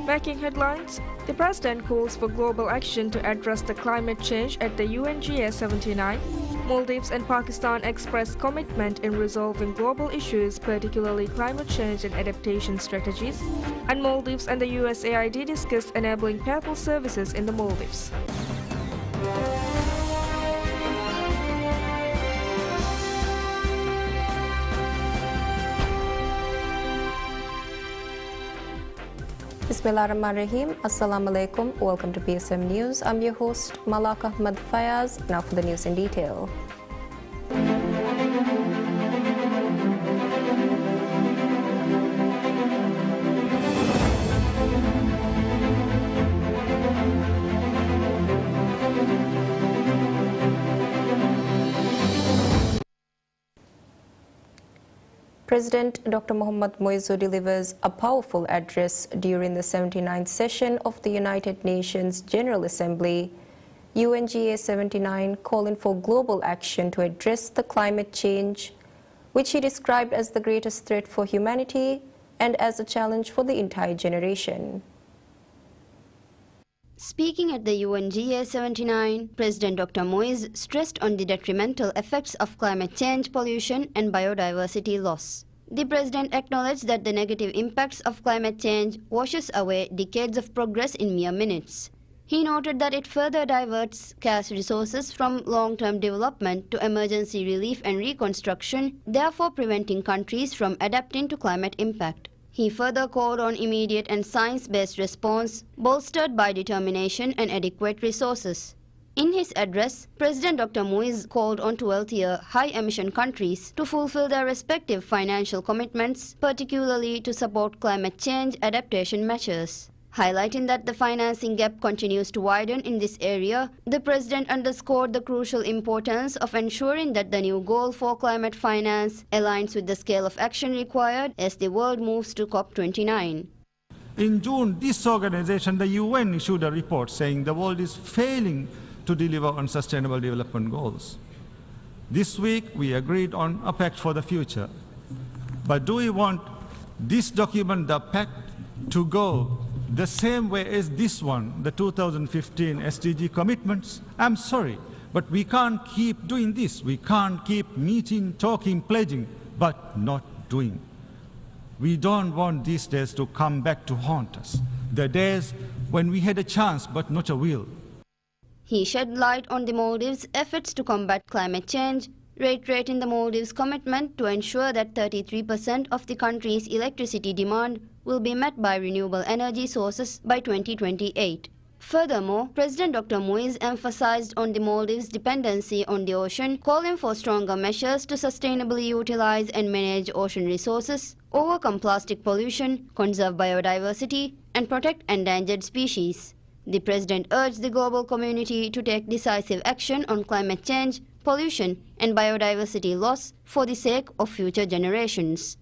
Making headlines, the president calls for global action to address the climate change at the UNGA 79. Maldives and Pakistan express commitment in resolving global issues, particularly climate change and adaptation strategies. And Maldives and the USAID discussed enabling PayPal services in the Maldives. Bismillahirrahmanirrahim. Assalamu alaikum. Welcome to PSM News. I'm your host Malak Ahmad Fayaz. Now for the news in detail. President Dr. Mohammad Moizu delivers a powerful address during the 79th session of the United Nations General Assembly, UNGA 79, calling for global action to address the climate change, which he described as the greatest threat for humanity and as a challenge for the entire generation. Speaking at the UNGA 79, President Dr. Moise stressed on the detrimental effects of climate change, pollution and biodiversity loss. The President acknowledged that the negative impacts of climate change washes away decades of progress in mere minutes. He noted that it further diverts scarce resources from long-term development to emergency relief and reconstruction, therefore preventing countries from adapting to climate impact. He further called on immediate and science-based response, bolstered by determination and adequate resources. In his address, President Dr. Moise called on wealthier, high-emission countries to fulfill their respective financial commitments, particularly to support climate change adaptation measures. Highlighting that the financing gap continues to widen in this area, the President underscored the crucial importance of ensuring that the new goal for climate finance aligns with the scale of action required as the world moves to COP29. In June, this organization, the UN, issued a report saying the world is failing to deliver on sustainable development goals. This week, we agreed on a pact for the future. But do we want this document, the pact, to go the same way as this one, the 2015 SDG commitments? I'm sorry, but we can't keep doing this. We can't keep meeting, talking, pledging, but not doing. We don't want these days to come back to haunt us, the days when we had a chance but not a will. He shed light on the Maldives' efforts to combat climate change, reiterating the Maldives' commitment to ensure that 33% of the country's electricity demand will be met by renewable energy sources by 2028. Furthermore, President Dr. Moise emphasized on the Maldives' dependency on the ocean, calling for stronger measures to sustainably utilize and manage ocean resources, overcome plastic pollution, conserve biodiversity, and protect endangered species. The President urged the global community to take decisive action on climate change, pollution, and biodiversity loss for the sake of future generations.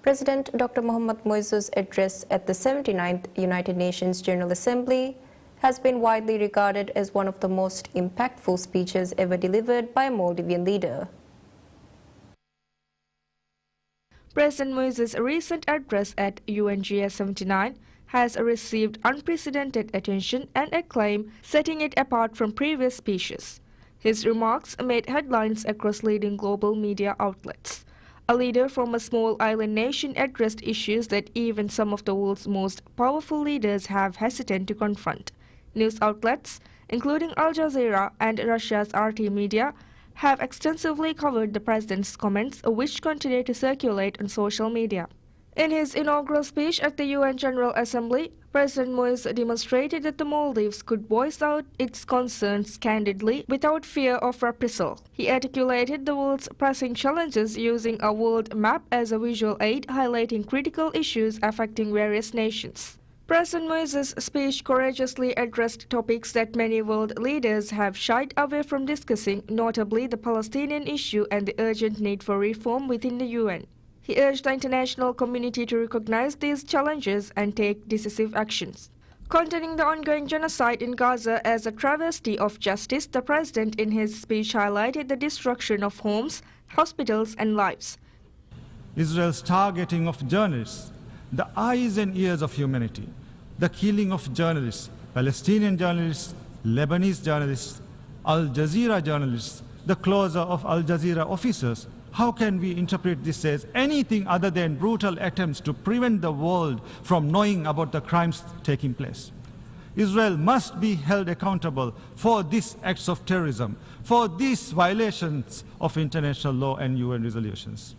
President Dr. Mohammad Moizu's address at the 79th United Nations General Assembly has been widely regarded as one of the most impactful speeches ever delivered by a Maldivian leader. President Moise's recent address at UNGA 79 has received unprecedented attention and acclaim, setting it apart from previous speeches. His remarks made headlines across leading global media outlets. A leader from a small island nation addressed issues that even some of the world's most powerful leaders have hesitant to confront. News outlets, including Al Jazeera and Russia's RT media, have extensively covered the president's comments, which continue to circulate on social media. In his inaugural speech at the UN General Assembly, President Moise demonstrated that the Maldives could voice out its concerns candidly without fear of reprisal. He articulated the world's pressing challenges using a world map as a visual aid, highlighting critical issues affecting various nations. President Moise's speech courageously addressed topics that many world leaders have shied away from discussing, notably the Palestinian issue and the urgent need for reform within the UN. He urged the international community to recognize these challenges and take decisive actions. Condoning the ongoing genocide in Gaza as a travesty of justice, the president in his speech highlighted the destruction of homes, hospitals and lives. Israel's targeting of journalists, the eyes and ears of humanity, the killing of journalists, Palestinian journalists, Lebanese journalists, Al Jazeera journalists, the closure of Al Jazeera officers. How can we interpret this as anything other than brutal attempts to prevent the world from knowing about the crimes taking place? Israel must be held accountable for these acts of terrorism, for these violations of international law and UN resolutions.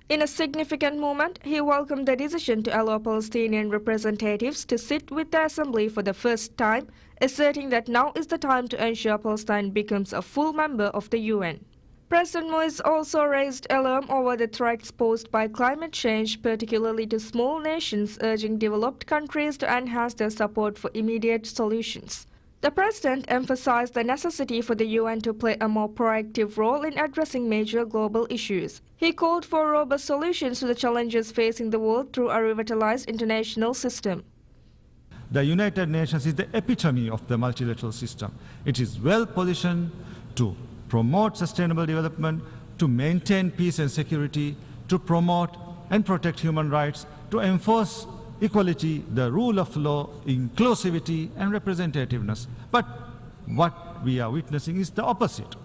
In a significant moment, he welcomed the decision to allow Palestinian representatives to sit with the assembly for the first time, asserting that now is the time to ensure Palestine becomes a full member of the UN. President Moise also raised alarm over the threats posed by climate change, particularly to small nations, urging developed countries to enhance their support for immediate solutions. The president emphasized the necessity for the UN to play a more proactive role in addressing major global issues. He called for robust solutions to the challenges facing the world through a revitalized international system. The United Nations is the epitome of the multilateral system. It is well positioned to promote sustainable development, to maintain peace and security, to promote and protect human rights, to enforce equality, the rule of law, inclusivity, and representativeness. But what we are witnessing is the opposite.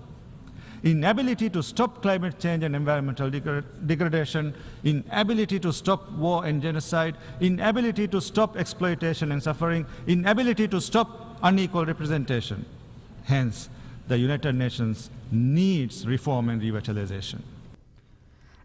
Inability to stop climate change and environmental degradation, inability to stop war and genocide, inability to stop exploitation and suffering, inability to stop unequal representation. Hence, the United Nations needs reform and revitalization.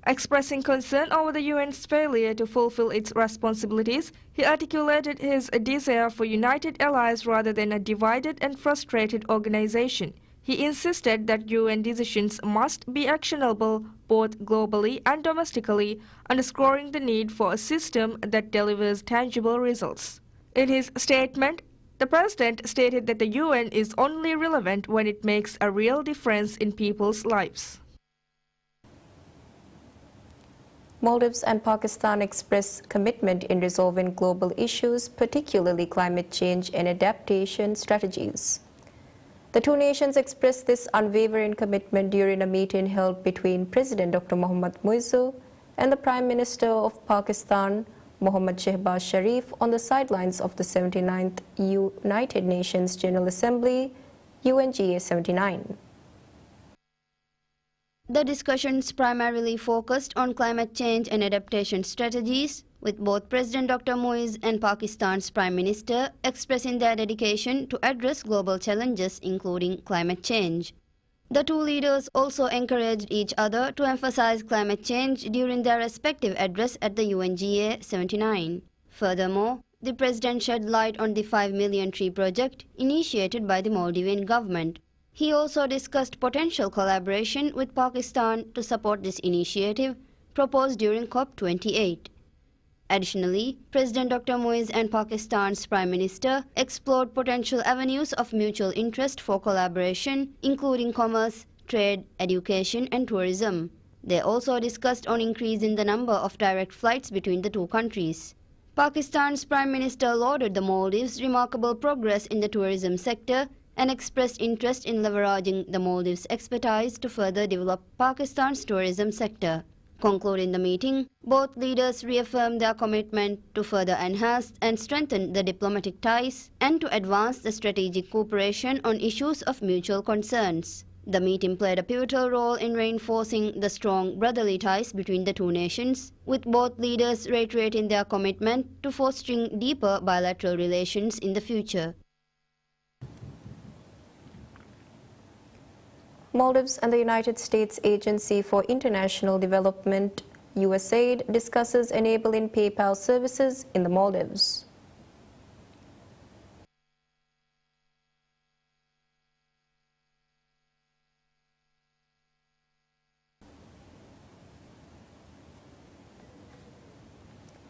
Expressing concern over the UN's failure to fulfill its responsibilities, he articulated his desire for united allies rather than a divided and frustrated organization. He insisted that UN decisions must be actionable both globally and domestically, underscoring the need for a system that delivers tangible results. In his statement, the president stated that the UN is only relevant when it makes a real difference in people's lives. Maldives and Pakistan express commitment in resolving global issues, particularly climate change and adaptation strategies. The two nations expressed this unwavering commitment during a meeting held between President Dr. Mohammad Moise and the Prime Minister of Pakistan, Mohammad Shehbaz Sharif, on the sidelines of the 79th United Nations General Assembly, UNGA 79. The discussions primarily focused on climate change and adaptation strategies, with both President Dr. Moise and Pakistan's Prime Minister expressing their dedication to address global challenges including climate change. The two leaders also encouraged each other to emphasize climate change during their respective address at the UNGA 79. Furthermore, the President shed light on the 5 million tree project initiated by the Maldivian government. He also discussed potential collaboration with Pakistan to support this initiative proposed during COP28. Additionally, President Dr. Moise and Pakistan's Prime Minister explored potential avenues of mutual interest for collaboration, including commerce, trade, education, and tourism. They also discussed on increasing the number of direct flights between the two countries. Pakistan's Prime Minister lauded the Maldives' remarkable progress in the tourism sector and expressed interest in leveraging the Maldives' expertise to further develop Pakistan's tourism sector. Concluding the meeting, both leaders reaffirmed their commitment to further enhance and strengthen the diplomatic ties and to advance the strategic cooperation on issues of mutual concerns. The meeting played a pivotal role in reinforcing the strong brotherly ties between the two nations, with both leaders reiterating their commitment to fostering deeper bilateral relations in the future. Maldives and the United States Agency for International Development, USAID, discusses enabling PayPal services in the Maldives.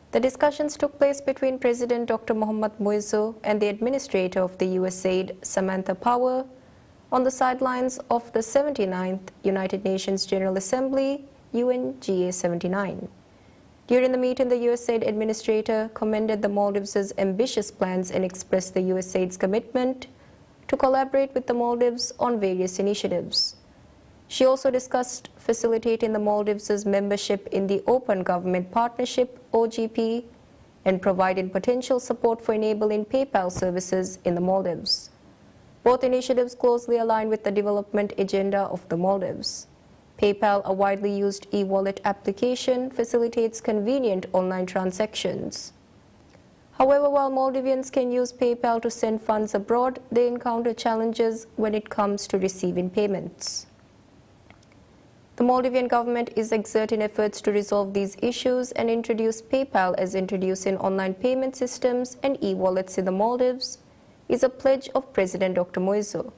The discussions took place between President Dr. Mohammad Moise and the Administrator of the USAID, Samantha Power, on the sidelines of the 79th United Nations General Assembly, UNGA 79. During the meeting, the USAID Administrator commended the Maldives' ambitious plans and expressed the USAID's commitment to collaborate with the Maldives on various initiatives. She also discussed facilitating the Maldives' membership in the Open Government Partnership (OGP) and providing potential support for enabling PayPal services in the Maldives. Both initiatives closely align with the development agenda of the Maldives. PayPal, a widely used e-wallet application, facilitates convenient online transactions. However, while Maldivians can use PayPal to send funds abroad, they encounter challenges when it comes to receiving payments. The Maldivian government is exerting efforts to resolve these issues and introduce PayPal as introducing online payment systems and e-wallets in the Maldives is a pledge of President Dr. Moizu.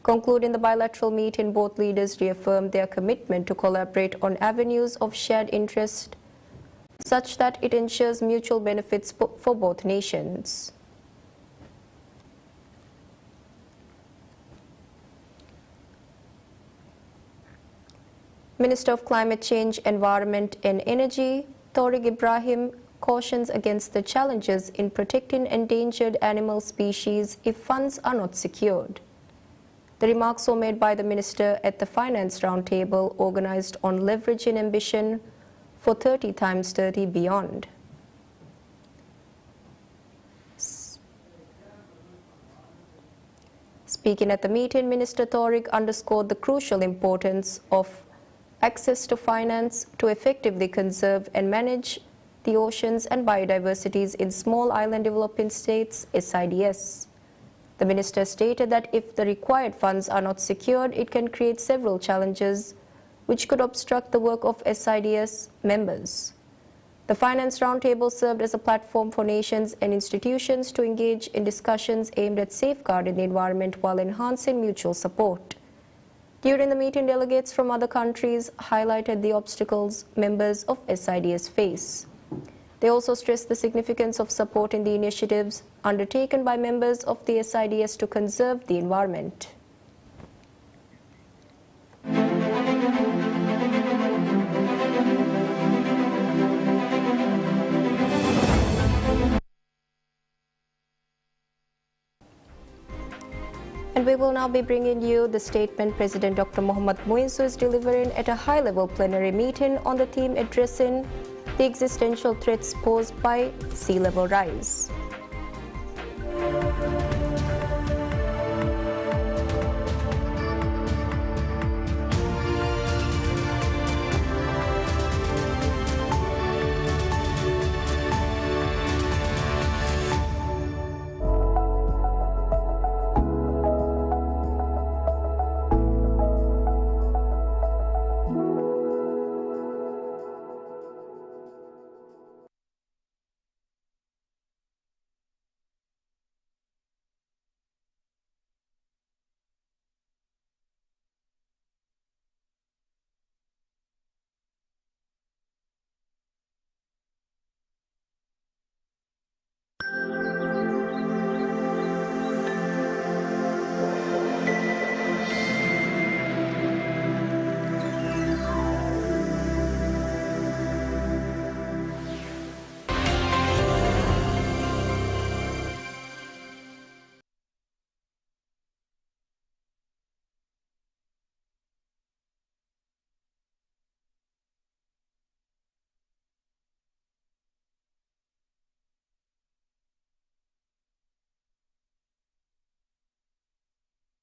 Concluding the bilateral meeting, both leaders reaffirmed their commitment to collaborate on avenues of shared interest such that it ensures mutual benefits for both nations. Minister of Climate Change, Environment and Energy, Tariq Ibrahim, cautions against the challenges in protecting endangered animal species if funds are not secured. The remarks were made by the minister at the Finance Roundtable organized on leveraging ambition for 30 x 30 beyond. Speaking at the meeting, Minister Tariq underscored the crucial importance of access to finance to effectively conserve and manage the oceans and biodiversities in small island developing states, SIDS. The minister stated that if the required funds are not secured, it can create several challenges which could obstruct the work of SIDS members. The Finance Roundtable served as a platform for nations and institutions to engage in discussions aimed at safeguarding the environment while enhancing mutual support. During the meeting, delegates from other countries highlighted the obstacles members of SIDS face. They also stressed the significance of supporting the initiatives undertaken by members of the SIDS to conserve the environment. And we will now be bringing you the statement President Dr. Mohammad Moizu is delivering at a high-level plenary meeting on the theme addressing the existential threats posed by sea level rise.